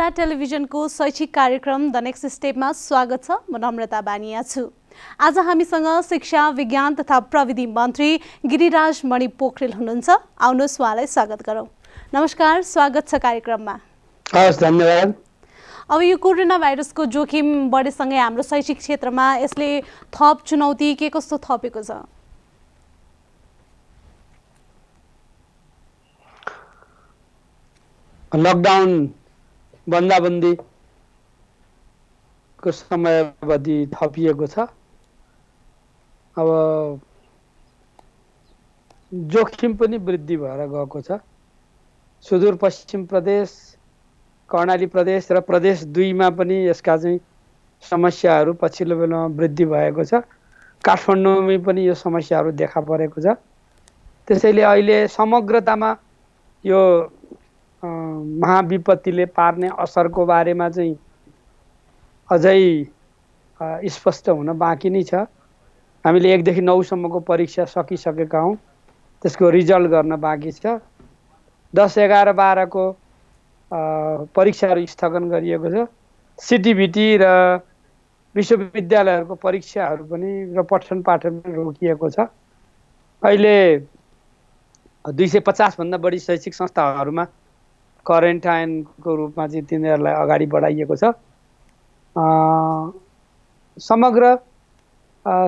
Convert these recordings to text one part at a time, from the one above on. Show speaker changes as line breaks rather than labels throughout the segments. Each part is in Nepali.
नम्रता टेलिभिजनको शैक्षिक कार्यक्रम द नेक्स्ट स्टेपमा स्वागत छ। म नम्रता बानिया छु। आज हामीसँग शिक्षा, विज्ञान तथा प्रविधि मन्त्री गिरिराज मणि पोखरेल हुनुहुन्छ। आउनुहोस् उहाँलाई स्वागत गरौँ। नमस्कार, स्वागत छ कार्यक्रममा।
हस्, धन्यवाद।
अब यो कोरोना भाइरसको जोखिम बढेसँगै हाम्रो शैक्षिक क्षेत्रमा यसले थप चुनौती के कस्तो थपेको छ?
लकडाउन, बन्दाबन्दीको समयावधि थपिएको छ। अब जोखिम पनि वृद्धि भएर गएको छ। सुदूरपश्चिम प्रदेश, कर्णाली प्रदेश र प्रदेश 2 मा पनि यसका चाहिँ समस्याहरू पछिल्लो बेलामा वृद्धि भएको छ। काठमाडौँमै पनि यो समस्याहरू देखा परेको छ। त्यसैले अहिले समग्रतामा यो महाविपत्तिले पार्ने असरको बारेमा चाहिँ अझै स्पष्ट हुन बाँकी नै छ। हामीले 1 देखि 9 सम्मको परीक्षा सकिसकेका हौँ। त्यसको रिजल्ट गर्न बाँकी छ। 10, 11, 12 को परीक्षाहरू स्थगन गरिएको छ। सिटिभिटी र विश्वविद्यालयहरूको परीक्षाहरू पनि र पठन पाठन पनि रोकिएको छ। अहिले 250 भन्दा बढी शैक्षिक संस्थाहरूमा क्वारेन्टाइनको रूपमा चाहिँ तिनीहरूलाई अगाडि बढाइएको छ। समग्र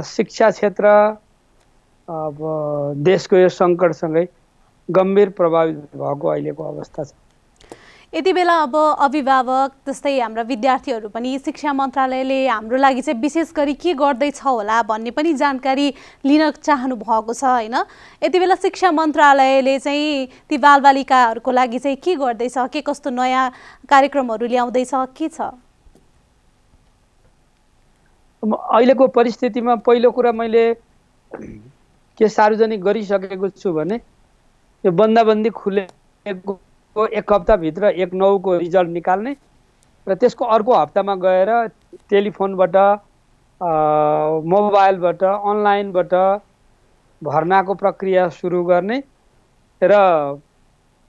शिक्षा क्षेत्र अब देशको यो सङ्कटसँगै गम्भीर प्रभावित भएको अहिलेको अवस्था छ।
यति बेला अब अभिभावक जस्तै हाम्रा विद्यार्थीहरू पनि शिक्षा मन्त्रालयले हाम्रो लागि चाहिँ विशेष गरी के गर्दैछ होला भन्ने पनि जानकारी लिन चाहनु भएको छ हैन? यति बेला शिक्षा मन्त्रालयले चाहिँ ती बालबालिकाहरूको लागि चाहिँ के गर्दैछ, के कस्तो नयाँ कार्यक्रमहरू ल्याउँदैछ, के छ?
अहिलेको परिस्थितिमा पहिलो कुरा मैले के सार्वजनिक गरिसकेको छु भने यो बन्दाबन्दी खुलेको 1 हप्ताभित्र 1/9 को रिजल्ट निकाल्ने र त्यसको अर्को हप्तामा गएर टेलिफोनबाट, मोबाइलबाट, अनलाइनबाट भर्नाको प्रक्रिया सुरु गर्ने र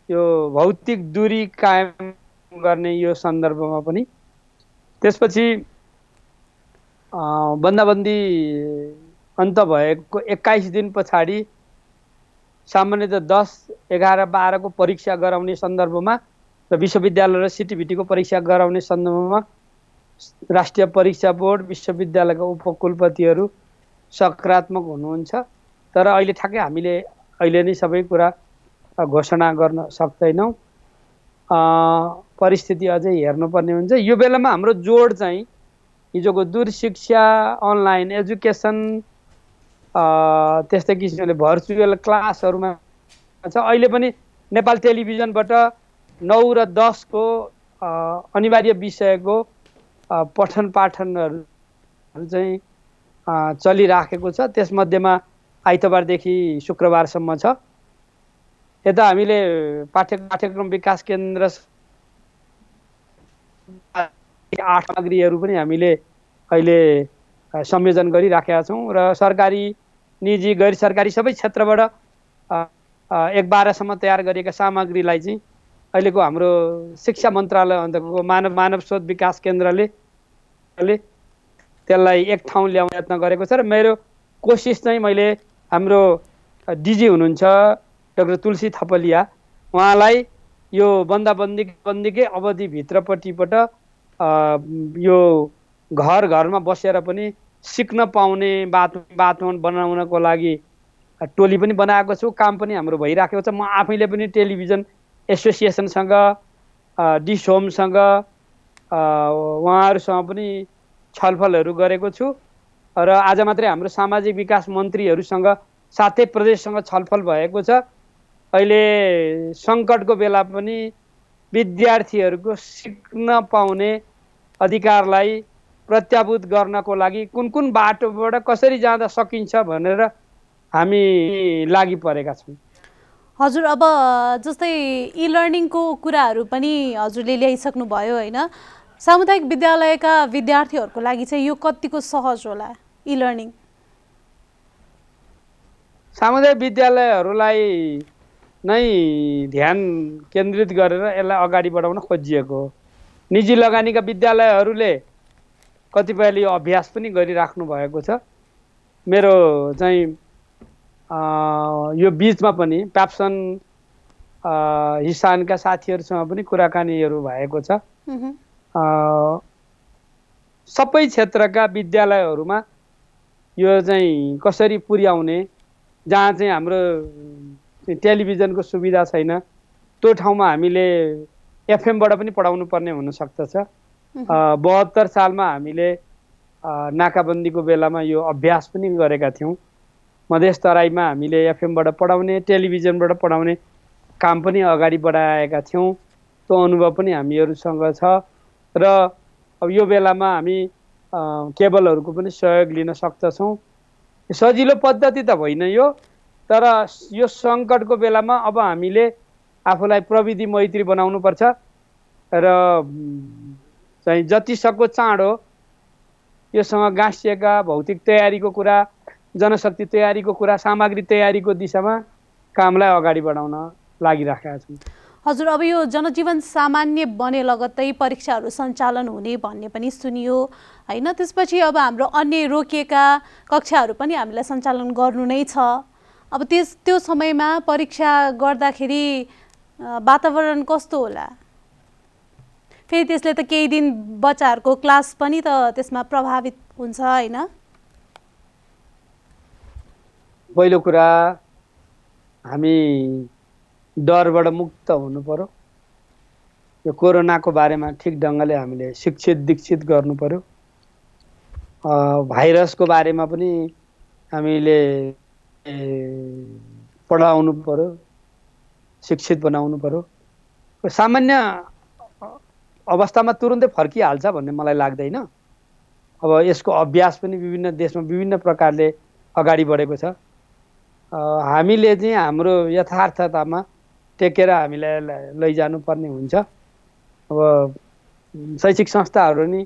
यो भौतिक दूरी कायम गर्ने यो सन्दर्भमा पनि। त्यसपछि बन्दाबन्दी अन्त भएको 21 दिन पछाडि सामान्यतः 10, 11, 12 को परीक्षा गराउने सन्दर्भमा र विश्वविद्यालय र सिटिभिटीको परीक्षा गराउने सन्दर्भमा राष्ट्रिय परीक्षा बोर्ड, विश्वविद्यालयका उपकुलपतिहरू सकारात्मक हुनुहुन्छ। तर अहिले ठ्याक्कै हामीले अहिले नै सबै कुरा घोषणा गर्न सक्दैनौँ। परिस्थिति अझै हेर्नुपर्ने हुन्छ। यो बेलामा हाम्रो जोड चाहिँ हिजोको दूरशिक्षा, अनलाइन एजुकेसन, त्यस्तै किसिमले भर्चुअल क्लासहरूमा छ। अहिले पनि नेपाल टेलिभिजनबाट 9 र 10 को अनिवार्य विषयको पठन पाठनहरू चाहिँ चलिराखेको छ। त्यसमध्येमा आइतबारदेखि शुक्रबारसम्म छ। यता हामीले पाठ्यक्रम विकास केन्द्र 8 सामग्रीहरू पनि हामीले अहिले संयोजन गरिराखेका छौँ र सरकारी, निजी, गैर सरकारी सबै क्षेत्रबाट 1-12 सम्म तयार गरिएका सामग्रीलाई चाहिँ अहिलेको हाम्रो शिक्षा मन्त्रालय अन्तर्गतको मानव स्रोत विकास केन्द्रले त्यसलाई एक ठाउँ ल्याउने यत्न गरेको छ र मेरो कोसिस चाहिँ मैले हाम्रो डिजी हुनुहुन्छ डाक्टर तुलसी थपलिया, उहाँलाई यो बन्दाबन्दीकै अवधिभित्रपट्टिबाट यो घरमा बसेर पनि सिक्न पाउने वातावरण बनाउनको लागि टोली पनि बनाएको छु। काम पनि हाम्रो भइराखेको छ। म आफैले पनि टेलिभिजन एसोसिएसनसँग, डिस होमसँग, उहाँहरूसँग पनि छलफलहरू गरेको छु र आज मात्रै हाम्रो सामाजिक विकास मन्त्रीहरूसँग साथै प्रदेशसँग छलफल भएको छ। अहिले सङ्कटको बेला पनि विद्यार्थीहरूको सिक्न पाउने अधिकारलाई प्रत्याभूत गर्नको लागि कुन बाटोबाट कसरी जाँदा सकिन्छ भनेर हामी लागि परेका छौँ।
हजुर, अब जस्तै ई लर्निङको कुराहरू पनि हजुरले ल्याइसक्नु भयो हैन? सामुदायिक विद्यालयका विद्यार्थीहरूको लागि चाहिँ यो कतिको सहज होला ई लर्निङ?
सामुदायिक विद्यालयहरूलाई नै ध्यान केन्द्रित गरेर यसलाई अगाडि बढाउन खोजिएको हो। निजी लगानीका विद्यालयहरूले कतिपयले यो अभ्यास पनि गरिराख्नु भएको छ। मेरो चाहिँ यो बिचमा पनि प्याप्सन हिसानका साथीहरूसँग पनि कुराकानीहरू भएको छ। सबै क्षेत्रका विद्यालयहरूमा यो चाहिँ कसरी पुर्याउने, जहाँ चाहिँ हाम्रो टेलिभिजनको सुविधा छैन त्यो ठाउँमा हामीले एफएमबाट पनि पढाउनु पर्ने हुनसक्दछ। 72 सालमा हामीले नाकाबन्दीको बेलामा यो अभ्यास पनि गरेका थियौँ। मधेस तराईमा हामीले एफएमबाट पढाउने, टेलिभिजनबाट पढाउने काम पनि अगाडि बढाएका थियौँ। त्यो अनुभव पनि हामीहरूसँग छ र अब यो बेलामा हामी केबलहरूको पनि सहयोग लिन सक्दछौँ। सजिलो पद्धति त होइन यो, तर यो सङ्कटको बेलामा अब हामीले आफूलाई प्रविधि मैत्री बनाउनुपर्छ र चाहिँ जतिसक्दो चाँडो योसँग गाँसिएका भौतिक तयारीको कुरा, जनशक्ति तयारीको कुरा, सामग्री तयारीको दिशामा कामलाई अगाडि बढाउन लागिराखेका छौँ।
हजुर, अब यो जनजीवन सामान्य बने लगत्तै परीक्षाहरू सञ्चालन हुने भन्ने पनि सुनियो होइन? त्यसपछि अब हाम्रो अन्य रोकिएका कक्षाहरू पनि हामीलाई सञ्चालन गर्नु नै छ। अब त्यो समयमा परीक्षा गर्दाखेरि वातावरण कस्तो होला? फेरि त्यसले त केही दिन बच्चाहरूको क्लास पनि त त्यसमा प्रभावित हुन्छ होइन?
पहिलो कुरा हामी डरबाट मुक्त हुनु पर्यो। यो कोरोनाको बारेमा ठिक ढङ्गले हामीले शिक्षित दीक्षित गर्नु पर्यो। भाइरसको बारेमा पनि हामीले पढाउनु पर्यो, शिक्षित बनाउनु पर्यो। सामान्य अवस्थामा तुरुन्तै फर्किहाल्छ भन्ने मलाई लाग्दैन। अब यसको अभ्यास पनि विभिन्न देशमा विभिन्न प्रकारले अगाडि बढेको छ। हामीले चाहिँ हाम्रो यथार्थतामा टेकेर हामीलाई लैजानुपर्ने हुन्छ। अब शैक्षिक संस्थाहरू नि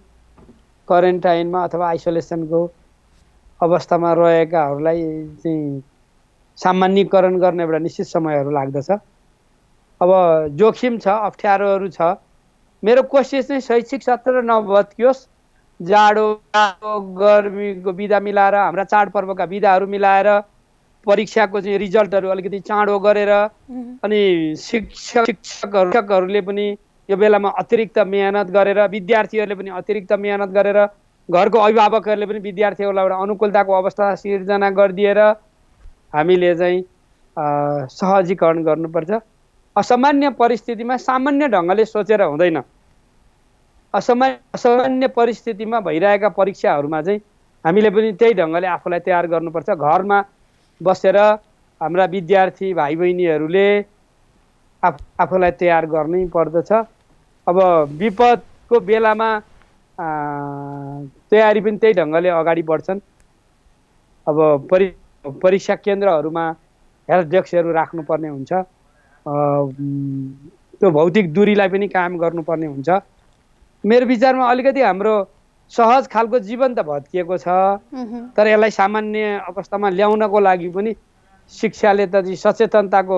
क्वारेन्टाइनमा अथवा आइसोलेसनको अवस्थामा रहेकाहरूलाई चाहिँ सामान्यीकरण गर्ने एउटा निश्चित समयहरू लाग्दछ। अब जोखिम छ, अप्ठ्यारोहरू छ। मेरो कोसिस चाहिँ शैक्षिक सत्र नभत्कियोस्, जाडो गर्मीको बिदा मिलाएर, हाम्रा चाडपर्वका बिदाहरू मिलाएर, परीक्षाको चाहिँ रिजल्टहरू अलिकति चाँडो गरेर, अनि शिक्षकहरूले पनि यो बेलामा अतिरिक्त मेहनत गरेर, विद्यार्थीहरूले पनि अतिरिक्त मेहनत गरेर, घरको अभिभावकहरूले पनि विद्यार्थीहरूलाई एउटा अनुकूलताको अवस्था सिर्जना गरिदिएर हामीले चाहिँ सहजीकरण गर्नुपर्छ। असामान्य परिस्थितिमा सामान्य ढङ्गले सोचेर हुँदैन। असामान्य परिस्थितिमा भइरहेका परीक्षाहरूमा चाहिँ हामीले पनि त्यही ढङ्गले आफूलाई तयार गर्नुपर्छ। घरमा बसेर हाम्रा विद्यार्थी भाइ बहिनीहरूले आफूलाई तयार गर्नै पर्दछ। अब विपदको बेलामा तयारी पनि त्यही ढङ्गले अगाडि बढ्छन्। अब परीक्षा केन्द्रहरूमा हेल्प डेस्कहरू राख्नुपर्ने हुन्छ। त्यो भौतिक दूरीलाई पनि कायम गर्नुपर्ने हुन्छ। मेरो विचारमा अलिकति हाम्रो सहज खालको जीवन त भत्किएको छ, तर यसलाई सामान्य अवस्थामा ल्याउनको लागि पनि शिक्षाले त सचेतनताको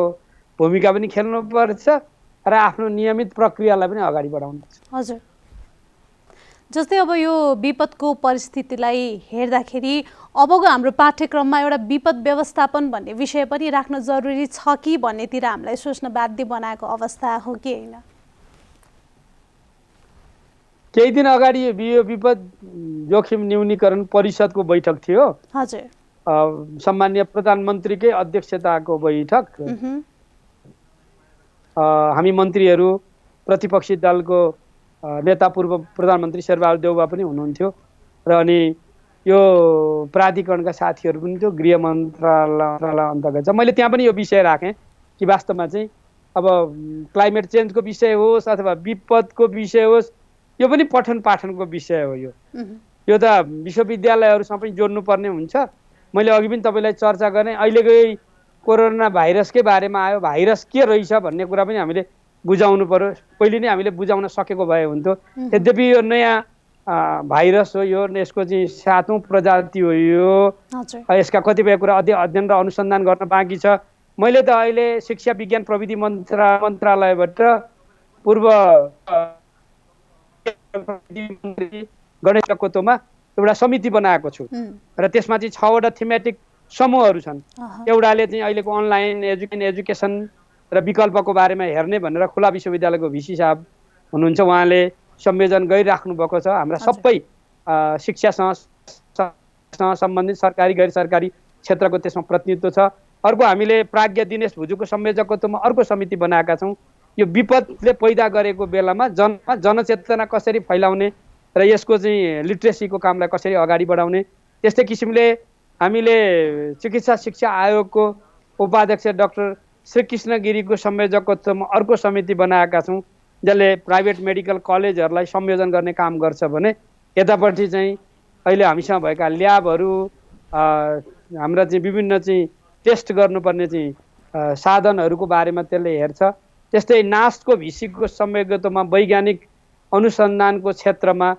भूमिका पनि खेल्नुपर्छ र आफ्नो नियमित प्रक्रियालाई पनि अगाडि बढाउनुपर्छ।
हजुर, जस्तै अब यो विपदको परिस्थितिलाई हेर्दाखेरि अबको हाम्रो पाठ्यक्रममा एउटा विपद व्यवस्थापन भन्ने विषय पनि राख्न जरुरी छ कि भन्नेतिर हामीलाई सोच्न बाध्य बनाएको अवस्था हो कि होइन?
केही दिन अगाडि यो विपद जोखिम न्यूनीकरण परिषदको बैठक थियो।
हजुर,
सम्माननीय प्रधानमन्त्रीकै अध्यक्षताको बैठक। हामी मन्त्रीहरू, प्रतिपक्षी दलको नेता पूर्व प्रधानमन्त्री शेरबहादुर देउवा पनि हुनुहुन्थ्यो र अनि यो प्राधिकरणका साथीहरू पनि थियो, गृह मन्त्रालय अन्तर्गत छ। मैले त्यहाँ पनि यो विषय राखेँ कि वास्तवमा चाहिँ अब क्लाइमेट चेन्जको विषय होस् अथवा विपदको विषय होस्, यो पनि पठन पाठनको विषय हो। यो त विश्वविद्यालयहरूसँग पनि जोड्नुपर्ने हुन्छ। मैले अघि पनि तपाईँलाई चर्चा गरेँ, अहिलेकै कोरोना भाइरसकै बारेमा आयो, भाइरस के रहेछ भन्ने कुरा पनि हामीले बुझाउनु पर्यो। पहिले नै हामीले बुझाउन सकेको भए हुन्थ्यो। यद्यपि यो नयाँ भाइरस हो, यो यसको चाहिँ 7औं प्रजाति हो। यसका कतिपय कुरा अध्ययन र अनुसन्धान गर्न बाँकी छ। मैले त अहिले शिक्षा विज्ञान प्रविधि मन्त्रालयबाट पूर्व गणेश चकोतोमा एउटा समिति बनाएको छु र त्यसमा चाहिँ 6वटा थीमेटिक समूहहरू छन्। एउटाले चाहिँ अहिलेको अनलाइन एजुकेसन र विकल्पको बारेमा हेर्ने भनेर खुला विश्वविद्यालयको भिसी साहब हुनुहुन्छ, उहाँले संयोजन गरिराख्नु भएको छ। हाम्रा सबै शिक्षासँग सम्बन्धित सरकारी गैर सरकारी क्षेत्रको त्यसमा प्रतिनिधित्व छ। अर्को हामीले प्राज्ञ दिनेश भुजुको संयोजकत्वमा अर्को समिति बनाएका छौँ। यो विपदले पैदा गरेको बेलामा जनचेतना कसरी फैलाउने र यसको चाहिँ लिट्रेसीको कामलाई कसरी अगाडि बढाउने, त्यस्तै किसिमले हामीले चिकित्सा शिक्षा आयोगको उपाध्यक्ष डाक्टर श्रीकृष्ण गिरीको संयोजकत्वमा अर्को समिति बनाएका छौँ, जसले प्राइभेट मेडिकल कलेजहरूलाई संयोजन गर्ने काम गर्छ भने यतापट्टि चाहिँ अहिले हामीसँग भएका ल्याबहरू, हाम्रा चाहिँ विभिन्न चाहिँ टेस्ट गर्नुपर्ने चाहिँ साधनहरूको बारेमा त्यसले हेर्छ। त्यस्तै नास्टको भिसीको संयोजकत्वमा वैज्ञानिक अनुसन्धानको क्षेत्रमा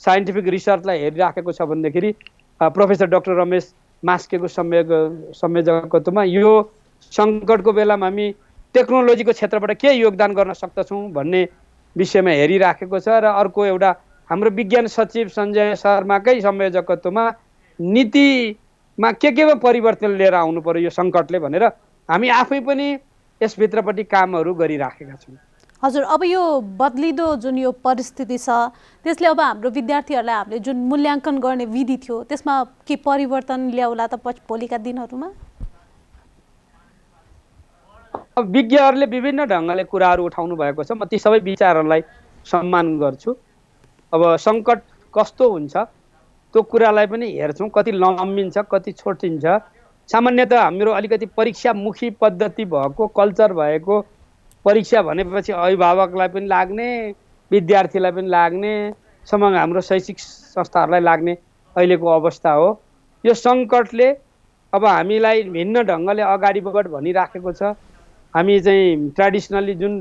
साइन्टिफिक रिसर्चलाई हेरिराखेको छ भनेदेखि प्रोफेसर डाक्टर रमेश मास्केको संयोजकत्वमा यो सङ्कटको बेलामा हामी टेक्नोलोजीको क्षेत्रबाट के योगदान गर्न सक्दछौँ भन्ने विषयमा हेरिराखेको छ। र अर्को एउटा हाम्रो विज्ञान सचिव सञ्जय शर्माकै संयोजकत्वमा नीतिमा केमा परिवर्तन लिएर आउनु पर्यो यो सङ्कटले भनेर हामी आफै पनि यसभित्रपट्टि कामहरू गरिराखेका छौँ।
हजुर, अब यो बदलिदो जुन यो परिस्थिति छ त्यसले अब हाम्रो विद्यार्थीहरूलाई हामीले जुन मूल्याङ्कन गर्ने विधि थियो त्यसमा के परिवर्तन ल्याउला त भोलिका दिनहरूमा?
अब विज्ञहरूले विभिन्न ढङ्गले कुराहरू उठाउनु भएको छ, म ती सबै विचारहरूलाई सम्मान गर्छु। अब सङ्कट कस्तो हुन्छ त्यो कुरालाई पनि हेर्छौँ, कति लम्बिन्छ कति छोटिन्छ। सामान्यतः हाम्रो अलिकति परीक्षामुखी पद्धति भएको कल्चर भएको परीक्षा भनेपछि अभिभावकलाई पनि लाग्ने, विद्यार्थीलाई पनि लाग्ने, सँगै हाम्रो शैक्षिक संस्थाहरूलाई लाग्ने अहिलेको अवस्था हो। यो सङ्कटले अब हामीलाई भिन्न ढङ्गले अगाडि बढ भनिराखेको छ। हामी चाहिँ ट्रेडिसनली जुन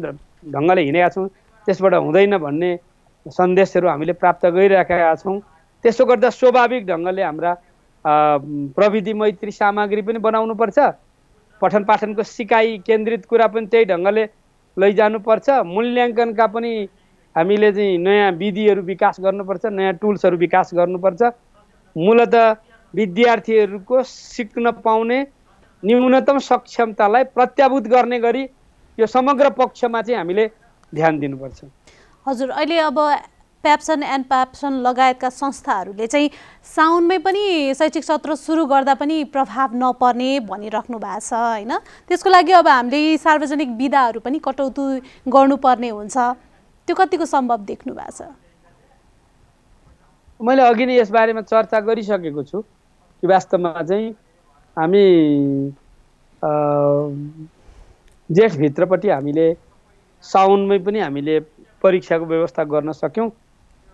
ढङ्गले हिँडेका छौँ त्यसबाट हुँदैन भन्ने सन्देशहरू हामीले प्राप्त गरिराखेका छौँ। त्यसो गर्दा स्वाभाविक ढङ्गले हाम्रा प्रविधि मैत्री सामग्री पनि बनाउनुपर्छ, पठन पाठनको सिकाइ केन्द्रित कुरा पनि त्यही ढङ्गले लैजानुपर्छ, मूल्याङ्कनका पनि हामीले चाहिँ नयाँ विधिहरू विकास गर्नुपर्छ, नयाँ टुल्सहरू विकास गर्नुपर्छ। मूलतः विद्यार्थीहरूको सिक्न पाउने न्यूनतम सक्षमतालाई प्रत्याभूत गर्ने गरी यो समग्र पक्षमा चाहिँ हामीले ध्यान दिनुपर्छ।
हजुर, अहिले अब प्याप्सन एन्ड प्याप्सन लगायतका संस्थाहरूले चाहिँ साउनमै पनि शैक्षिक सत्र सुरु गर्दा पनि प्रभाव नपर्ने भनिराख्नु भएको छ होइन? त्यसको लागि अब हामीले सार्वजनिक विधाहरू पनि कटौती गर्नुपर्ने हुन्छ, त्यो कतिको सम्भव देख्नु भएको छ?
मैले अघि नै यसबारेमा चर्चा गरिसकेको छु कि वास्तवमा चाहिँ हामी जेठभित्रपट्टि हामीले साउनमै पनि हामीले परीक्षाको व्यवस्था गर्न सक्यौँ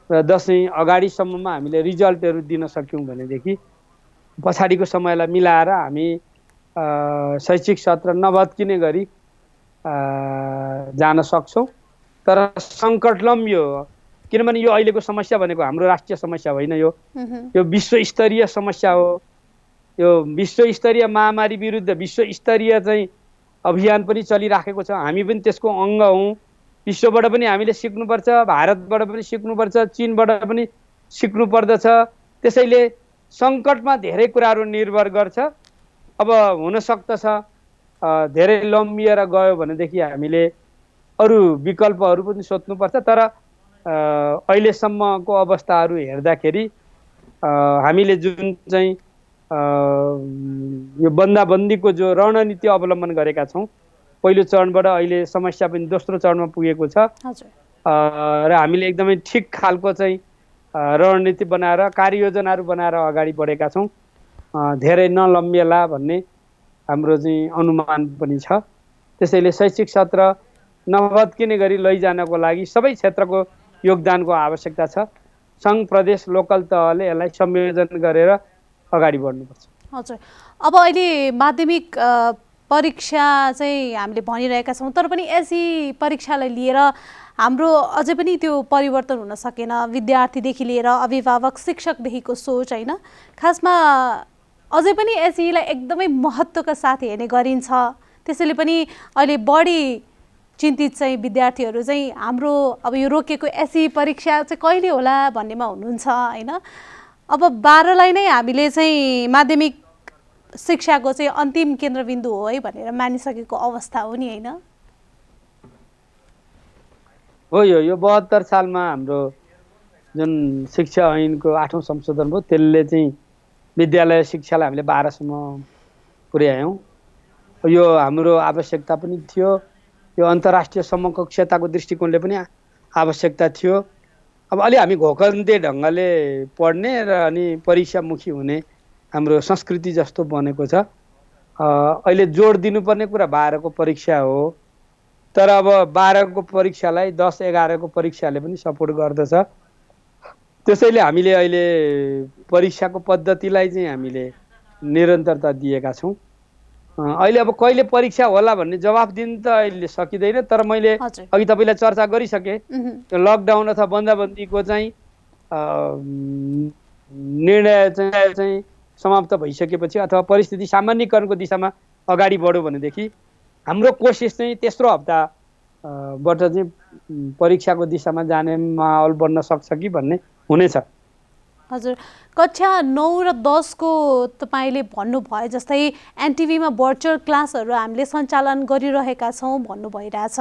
र दसैँ अगाडिसम्ममा हामीले रिजल्टहरू दिन सक्यौँ भनेदेखि पछाडिको समयलाई मिलाएर हामी शैक्षिक सत्र नभत्किने गरी जान सक्छौँ। तर सङ्कट लम्बियो, किनभने यो अहिलेको समस्या भनेको हाम्रो राष्ट्रिय समस्या होइन, यो विश्वस्तरीय समस्या हो। यो विश्वस्तरीय महामारी विरुद्ध विश्वस्तरीय चाहिँ अभियान पनि चलिराखेको छ, हामी पनि त्यसको अङ्ग हौँ। विश्वबाट पनि हामीले सिक्नुपर्छ, भारतबाट पनि सिक्नुपर्छ, चीनबाट पनि सिक्नु पर्दछ। त्यसैले सङ्कटमा धेरै कुराहरू निर्भर गर्छ। अब हुन सक्दछ धेरै लम्बिएर गयो भनेदेखि हामीले अरू विकल्पहरू पनि सोध्नुपर्छ। तर अहिलेसम्मको अवस्थाहरू हेर्दाखेरि हामीले जुन चाहिँ यो बन्दाबन्दीको जो रणनीति अवलम्बन गरेका छौँ, पहिलो चरणबाट अहिले समस्या पनि दोस्रो चरणमा पुगेको छ र हामीले एकदमै ठिक खालको चाहिँ रणनीति बनाएर कार्ययोजनाहरू बनाएर अगाडि बढेका छौँ। धेरै नलम्बिएला भन्ने हाम्रो चाहिँ अनुमान पनि छ। त्यसैले शैक्षिक सत्र नभत्किने गरी लैजानको लागि सबै क्षेत्रको योगदानको आवश्यकता छ। सङ्घ प्रदेश लोकल तहले यसलाई संयोजन गरेर अगाडि बढ्नुपर्छ।
हजुर, अब अहिले माध्यमिक परीक्षा चाहिँ हामीले भनिरहेका छौँ, तर पनि एसई परीक्षालाई लिएर हाम्रो अझै पनि त्यो परिवर्तन हुन सकेन। विद्यार्थीदेखि लिएर अभिभावक शिक्षकदेखिको सोच होइन, खासमा अझै पनि एसईलाई एकदमै महत्त्वका साथ हेर्ने गरिन्छ। त्यसैले पनि अहिले बढी चिन्तित चाहिँ विद्यार्थीहरू चाहिँ हाम्रो अब यो रोकिएको एसई परीक्षा चाहिँ कहिले होला भन्नेमा हुनुहुन्छ होइन। अब 12लाई नै हामीले चाहिँ माध्यमिक शिक्षाको चाहिँ अन्तिम केन्द्रबिन्दु हो है भनेर मानिसकेको अवस्था हो नि होइन।
हो यो 72 सालमा हाम्रो जुन शिक्षा ऐनको 8औं संशोधन भयो त्यसले चाहिँ विद्यालय शिक्षालाई हामीले 12 सम्म पुर्यायौँ। यो हाम्रो आवश्यकता पनि थियो, यो अन्तर्राष्ट्रिय समकक्षताको दृष्टिकोणले पनि आवश्यकता थियो। अब अलि हामी घोकन्दे ढङ्गले पढ्ने र अनि परीक्षामुखी हुने हाम्रो संस्कृति जस्तो बनेको छ। अहिले जोड दिनुपर्ने कुरा 12 को परीक्षा हो, तर अब 12 को परीक्षालाई 10, 11 को परीक्षाले पनि सपोर्ट गर्दछ। त्यसैले हामीले अहिले परीक्षाको पद्धतिलाई चाहिँ हामीले निरन्तरता दिएका छौँ। अहिले अब कहिले परीक्षा होला भन्ने जवाफ दिन त अहिले सकिँदैन, तर मैले अघि तपाईँलाई चर्चा गरिसकेँ लकडाउन अथवा बन्दाबन्दीको चाहिँ निर्णय चाहिँ समाप्त भइसकेपछि अथवा परिस्थिति सामान्यीकरणको दिशामा अगाडि बढ्यो भनेदेखि हाम्रो कोसिस चाहिँ तेस्रो हप्ताबाट चाहिँ परीक्षाको दिशामा जाने माहौल बन्न सक्छ कि भन्ने हुनेछ।
हजुर, कक्षा 9 र 10 को तपाईँले भन्नुभयो जस्तै एनटिभीमा भर्चुअल क्लासहरू हामीले सञ्चालन गरिरहेका छौँ भन्नु भइरहेछ।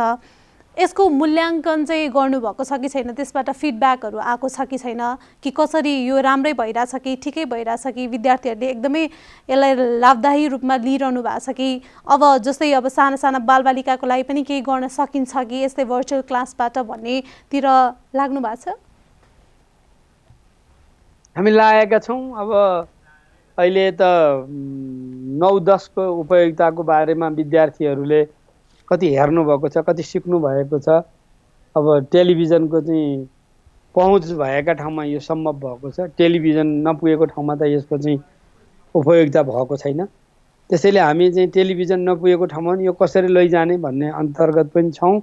यसको मूल्याङ्कन चाहिँ गर्नुभएको छ कि छैन, त्यसबाट फिडब्याकहरू आएको छ कि छैन, कि कसरी यो राम्रै भइरहेछ कि ठिकै भइरहेछ कि विद्यार्थीहरूले एकदमै यसलाई लाभदायी रूपमा लिइरहनु भएको छ कि अब जस्तै अब साना साना बालबालिकाको लागि पनि केही गर्न सकिन्छ कि यस्तै भर्चुअल क्लासबाट भन्नेतिर लाग्नु भएको छ?
हामी लागेका छौँ। अब अहिले त 9-10 को उपयोगिताको बारेमा विद्यार्थीहरूले कति हेर्नु भएको छ, कति सिक्नु भएको छ। अब टेलिभिजनको चाहिँ पहुँच भएका ठाउँमा यो सम्भव भएको छ, टेलिभिजन नपुगेको ठाउँमा त यसको चाहिँ उपयोगिता भएको छैन। त्यसैले हामी चाहिँ टेलिभिजन नपुगेको ठाउँमा यो कसरी लैजाने भन्ने अन्तर्गत पनि छौँ।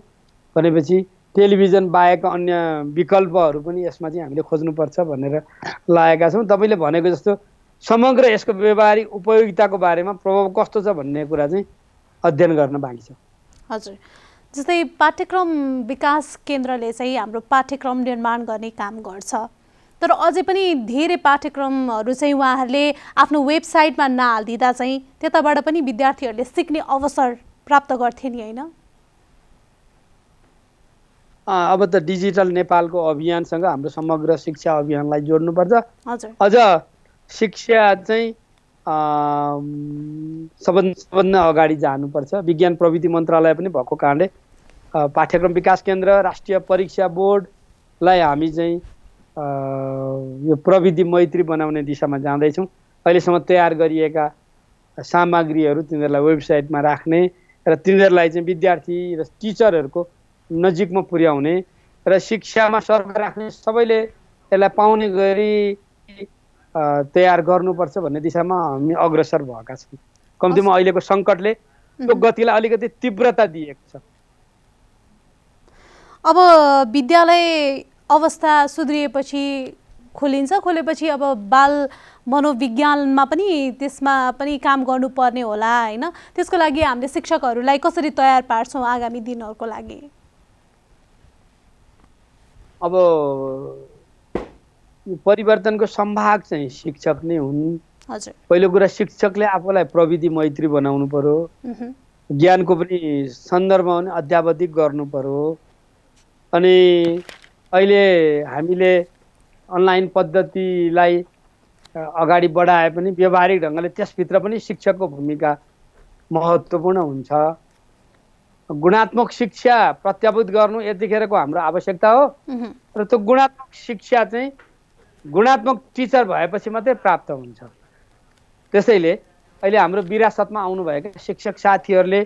भनेपछि टेलिभिजन बाहेक अन्य विकल्पहरू पनि यसमा चाहिँ हामीले खोज्नुपर्छ भनेर लागेका छौँ। तपाईँले भनेको जस्तो समग्र यसको व्यवहारिक उपयोगिताको बारेमा प्रभाव कस्तो छ भन्ने कुरा चाहिँ अध्ययन गर्न बाँकी छ।
हजुर, जस्तै पाठ्यक्रम विकास केन्द्रले चाहिँ हाम्रो पाठ्यक्रम निर्माण गर्ने काम गर्छ, तर अझै पनि धेरै पाठ्यक्रमहरू चाहिँ उहाँहरूले आफ्नो वेबसाइटमा नहालिदिँदा चाहिँ त्यताबाट पनि विद्यार्थीहरूले सिक्ने अवसर प्राप्त गर्थे नि होइन।
अब त डिजिटल नेपालको अभियानसँग हाम्रो समग्र शिक्षा अभियानलाई जोड्नुपर्छ।
हजुर,
अझ शिक्षा चाहिँ सबभन्दा अगाडि जानुपर्छ। विज्ञान प्रविधि मन्त्रालय पनि भएको कारणले पाठ्यक्रम विकास केन्द्र, राष्ट्रिय परीक्षा बोर्डलाई हामी चाहिँ यो प्रविधि मैत्री बनाउने दिशामा जाँदैछौँ। अहिलेसम्म तयार गरिएका सामग्रीहरू तिनीहरूलाई वेबसाइटमा राख्ने र तिनीहरूलाई चाहिँ विद्यार्थी र टिचरहरूको नजिकमा पुर्याउने र शिक्षामा सरकार राख्ने सबैले यसलाई पाउने गरी तयार गर्नुपर्छ भन्ने दिशामा हामी अग्रसर भएका छौँ। कम्तीमा अहिलेको सङ्कटले त्यो गतिलाई अलिकति तीव्रता दिएको छ।
अब विद्यालय अवस्था सुध्रिएपछि खोलेपछि अब बाल मनोविज्ञानमा पनि त्यसमा पनि काम गर्नुपर्ने होला होइन। त्यसको लागि हामीले शिक्षकहरूलाई कसरी तयार पार्छौँ आगामी दिनहरूको लागि?
अब परिवर्तनको सम्भाग चाहिँ शिक्षक नै हुन्।
हजुर,
पहिलो कुरा शिक्षकले आफूलाई प्रविधि मैत्री बनाउनु पर्यो, ज्ञानको पनि सन्दर्भमा पनि अध्यावधिक गर्नु पर्यो। अनि अहिले हामीले अनलाइन पद्धतिलाई अगाडि बढाए पनि व्यवहारिक ढङ्गले त्यसभित्र पनि शिक्षकको भूमिका महत्त्वपूर्ण हुन्छ। गुणात्मक शिक्षा प्रत्याभूत गर्नु यतिखेरको हाम्रो आवश्यकता हो र त्यो गुणात्मक शिक्षा चाहिँ गुणात्मक टिचर भएपछि मात्रै प्राप्त हुन्छ। त्यसैले अहिले हाम्रो विरासतमा आउनुभएका शिक्षक साथीहरूले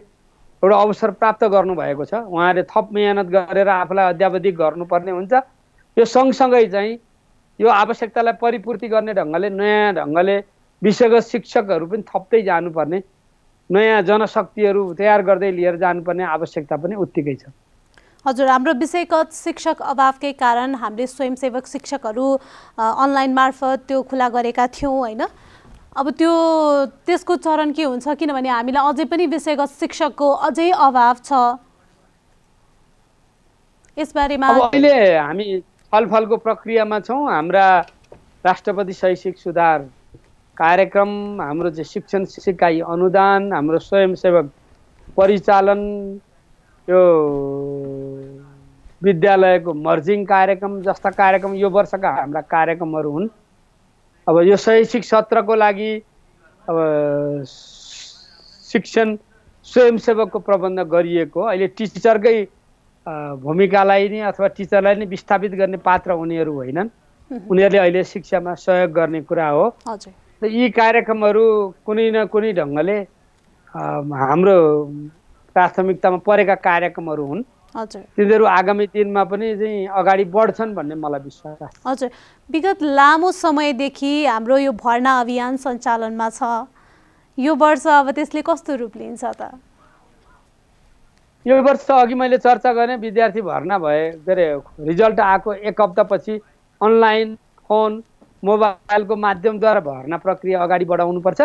एउटा अवसर प्राप्त गर्नुभएको छ। उहाँहरूले थप मेहनत गरेर आफूलाई अध्यावधिक गर्नुपर्ने हुन्छ। यो सँगसँगै चाहिँ यो आवश्यकतालाई परिपूर्ति गर्ने ढङ्गले नयाँ ढङ्गले विषयगत शिक्षकहरू पनि थप्दै जानुपर्ने, नयाँ जनशक्तिहरू तयार गर्दै लिएर जानुपर्ने आवश्यकता पनि उत्तिकै छ।
हजुर, हाम्रो विषयगत शिक्षक अभावकै कारण हामीले स्वयंसेवक शिक्षकहरू अनलाइन मार्फत त्यो खुला गरेका थियौँ होइन। अब त्यसको चरण के हुन्छ, किनभने हामीलाई अझै पनि विषयगत शिक्षकको अझै अभाव छ। यसबारेमा
अब अहिले हामी छलफलको प्रक्रियामा छौँ। हाम्रा राष्ट्रपति शैक्षिक सुधार कार्यक्रम, हाम्रो चाहिँ शिक्षण सिकाइ अनुदान, हाम्रो स्वयंसेवक परिचालन, यो विद्यालयको मर्जिङ कार्यक्रम जस्ता कार्यक्रम यो वर्षका हाम्रा कार्यक्रमहरू हुन्। अब यो शैक्षिक सत्रको लागि अब शिक्षण स्वयंसेवकको प्रबन्ध गरिएको, अहिले टिचरकै भूमिकालाई नै अथवा टिचरलाई नै विस्थापित गर्ने पात्र उनीहरू होइनन्। उनीहरूले अहिले शिक्षामा सहयोग गर्ने कुरा हो।
हजुर,
यी कार्यक्रमहरू कुनै न कुनै ढङ्गले हाम्रो प्राथमिकतामा परेका कार्यक्रमहरू हुन्।
हजुर,
तिनीहरू आगामी दिनमा पनि चाहिँ अगाडि बढ्छन् भन्ने मलाई विश्वास छ।
हजुर। विगत लामो समयदेखि हाम्रो यो भर्ना अभियान सञ्चालनमा छ। यो वर्ष अब त्यसले कस्तो रूप लिन्छ त?
यो वर्ष अघि मैले चर्चा गरेँ, विद्यार्थी भर्ना भए के अरे रिजल्ट आएको 1 हप्तापछि अनलाइन, फोन, मोबाइलको माध्यमद्वारा भर्ना प्रक्रिया अगाडि बढाउनुपर्छ।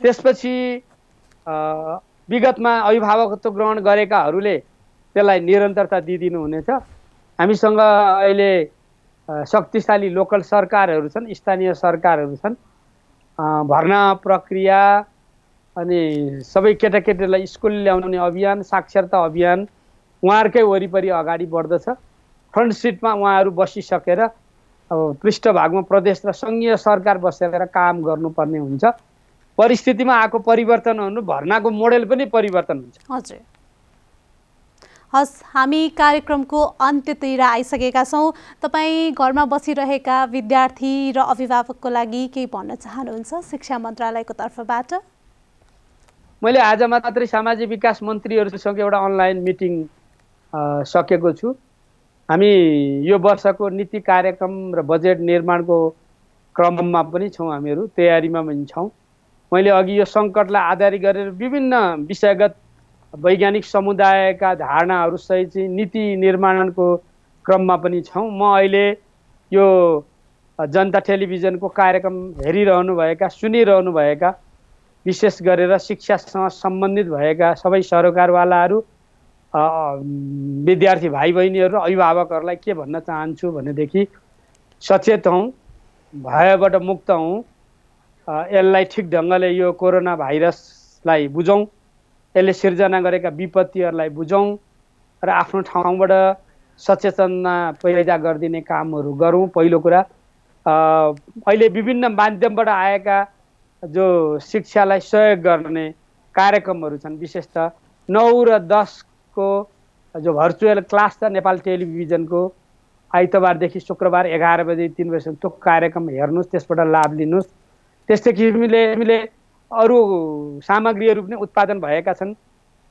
त्यसपछि विगतमा अभिभावकत्व ग्रहण गरेकाहरूले त्यसलाई निरन्तरता दिइदिनु हुनेछ। हामीसँग अहिले शक्तिशाली लोकल सरकारहरू छन्, स्थानीय सरकारहरू छन्। भर्ना प्रक्रिया अनि सबै केटाकेटीलाई स्कुल ल्याउने अभियान, साक्षरता अभियान उहाँहरूकै वरिपरि अगाडि बढ्दछ। फ्रन्ट सिटमा उहाँहरू बसिसकेर अब पृष्ठभागमा प्रदेश र सङ्घीय सरकार बसेर काम गर्नुपर्ने हुन्छ। परिस्थितिमा आएको परिवर्तन हुनु, भर्नाको मोडेल पनि परिवर्तन हुन्छ।
हजुर, हस्, हामी कार्यक्रमको अन्त्यतिर आइसकेका छौँ। तपाईँ घरमा बसिरहेका विद्यार्थी र अभिभावकको लागि केही भन्न चाहनुहुन्छ शिक्षा मन्त्रालयको तर्फबाट?
मैले आज मात्रै सामाजिक विकास मन्त्रीहरूसँग एउटा अनलाइन मिटिङ सकेको छु। हामी यो वर्षको नीति कार्यक्रम र बजेट निर्माणको क्रममा पनि छौँ, हामीहरू तयारीमा पनि छौँ। मैले अघि यो सङ्कटलाई आधार गरेर विभिन्न विषयगत वैज्ञानिक समुदायका धारणाहरूसहित चाहिँ नीति निर्माणको क्रममा पनि छौँ। म अहिले यो जनता टेलिभिजनको कार्यक्रम हेरिरहनुभएका, सुनिरहनुभएका, विशेष गरेर शिक्षासँग सम्बन्धित भएका सबै सरोकारवालाहरू, विद्यार्थी भाइ बहिनीहरू र अभिभावकहरूलाई के भन्न चाहन्छु भनेदेखि सचेत हौँ, भयबाट मुक्त हौँ, यसलाई ठिक ढङ्गले यो कोरोना भाइरसलाई बुझौँ, यसले सिर्जना गरेका विपत्तिहरूलाई बुझौँ र आफ्नो ठाउँबाट सचेतना पैदा गरिदिने कामहरू गरौँ। पहिलो कुरा, अहिले विभिन्न माध्यमबाट आएका जो शिक्षालाई सहयोग गर्ने कार्यक्रमहरू छन्, विशेषतः 9 र 10 को जो भर्चुअल क्लास छ नेपाल टेलिभिजनको, आइतबारदेखि शुक्रबार 11 बजे 3 बजेसम्म त्यो कार्यक्रम हेर्नुहोस्, त्यसबाट लाभ लिनुहोस्। त्यस्तै किसिमले अरू सामग्रीहरू पनि उत्पादन भएका छन्,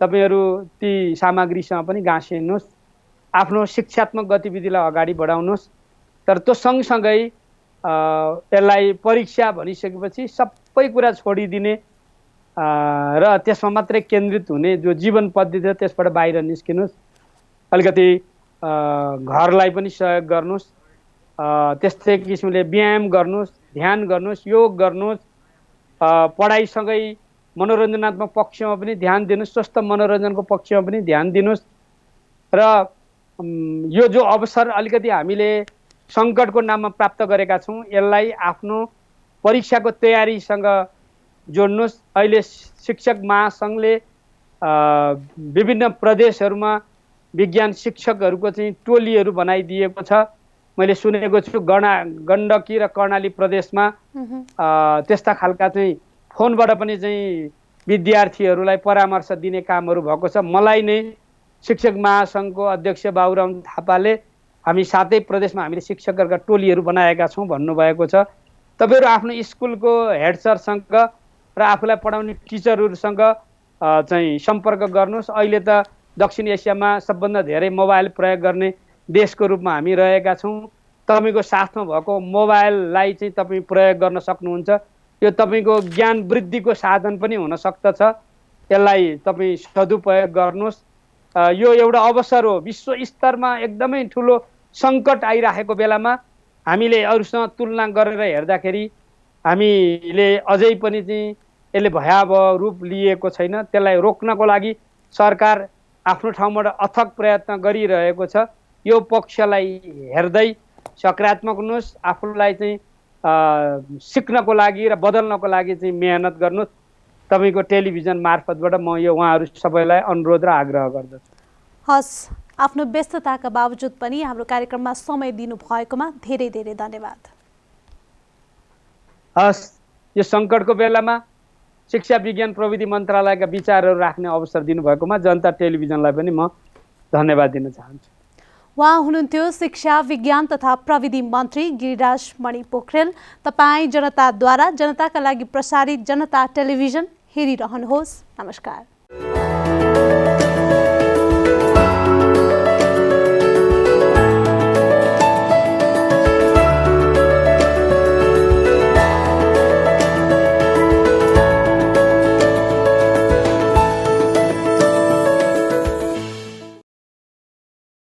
तपाईँहरू ती सामग्रीसँग पनि गाँसिनुहोस्, आफ्नो शिक्षात्मक गतिविधिलाई अगाडि बढाउनुहोस्। तर त्यो सँगसँगै यसलाई परीक्षा भनिसकेपछि सबै कुरा छोडिदिने र त्यसमा मात्रै केन्द्रित हुने जो जीवन पद्धति छ त्यसबाट बाहिर निस्किनुहोस्। अलिकति घरलाई पनि सहयोग गर्नुहोस्। त्यस्तै किसिमले व्यायाम गर्नुहोस्, ध्यान गर्नुहोस्, योग गर्नुहोस्। पढाइसँगै मनोरञ्जनात्मक पक्षमा पनि ध्यान दिनुहोस्, स्वस्थ मनोरञ्जनको पक्षमा पनि ध्यान दिनुहोस्। र यो जो अवसर अलिकति हामीले सङ्कटको नाममा प्राप्त गरेका छौँ, यसलाई आफ्नो परीक्षाको तयारीसँग जोड्नुहोस्। अहिले शिक्षक महासङ्घले विभिन्न प्रदेशहरूमा विज्ञान शिक्षकहरूको चाहिँ टोलीहरू बनाइदिएको छ। मैले सुनेको छु गण्डकी र कर्णाली प्रदेशमा त्यस्ता खालका चाहिँ फोनबाट पनि चाहिँ विद्यार्थीहरूलाई परामर्श दिने कामहरू भएको छ। मलाई नै शिक्षक महासङ्घको अध्यक्ष बाबुराम थापाले हामी 7 प्रदेशमा हामीले शिक्षकहरूका टोलीहरू बनाएका छौँ भन्नुभएको छ। तपाईँहरू आफ्नो स्कुलको हेड सरसँग र आफूलाई पढाउने टिचरहरूसँग चाहिँ सम्पर्क गर्नुहोस्। अहिले त दक्षिण एसियामा सबभन्दा धेरै मोबाइल प्रयोग गर्ने देशको रूपमा हामी रहेका छौँ। तपाईँको साथमा भएको मोबाइललाई चाहिँ तपाईँ प्रयोग गर्न सक्नुहुन्छ। यो तपाईँको ज्ञान वृद्धिको साधन पनि हुन सक्दछ। यसलाई तपाईँ सदुपयोग गर्नुहोस्। यो एउटा अवसर हो। विश्व स्तरमा एकदमै ठुलो सङ्कट आइराखेको बेलामा हामीले अरूसँग तुलना गरेर हेर्दाखेरि हामीले अझै पनि चाहिँ यसले भयावह रूप लिएको छैन। त्यसलाई रोक्नको लागि सरकार आफ्नो ठाउँबाट अथक प्रयत्न गरिरहेको छ। यो पक्षलाई हेर्दै सकारात्मक हुनुहोस्, आफूलाई चाहिँ सिक्नको लागि र बदल्नको लागि चाहिँ मेहनत गर्नुहोस्। तपाईँको टेलिभिजन मार्फतबाट म यो उहाँहरू सबैलाई अनुरोध र आग्रह गर्दछु।
हस्, आफ्नो व्यस्तताका बावजुद पनि हाम्रो कार्यक्रममा समय दिनुभएकोमा धेरै धेरै धन्यवाद।
हस्, यो सङ्कटको बेलामा शिक्षा विज्ञान प्रविधि मन्त्रालयका विचारहरू राख्ने अवसर दिनुभएकोमा जनता टेलिभिजनलाई पनि म धन्यवाद दिन चाहन्छु।
उहाँ हुनुहुन्थ्यो शिक्षा विज्ञान तथा प्रविधि मन्त्री गिरिराज मणि पोखरेल। तपाईँ जनताद्वारा जनताका लागि प्रसारित जनता टेलिभिजन हेरिरहनुहोस्। नमस्कार।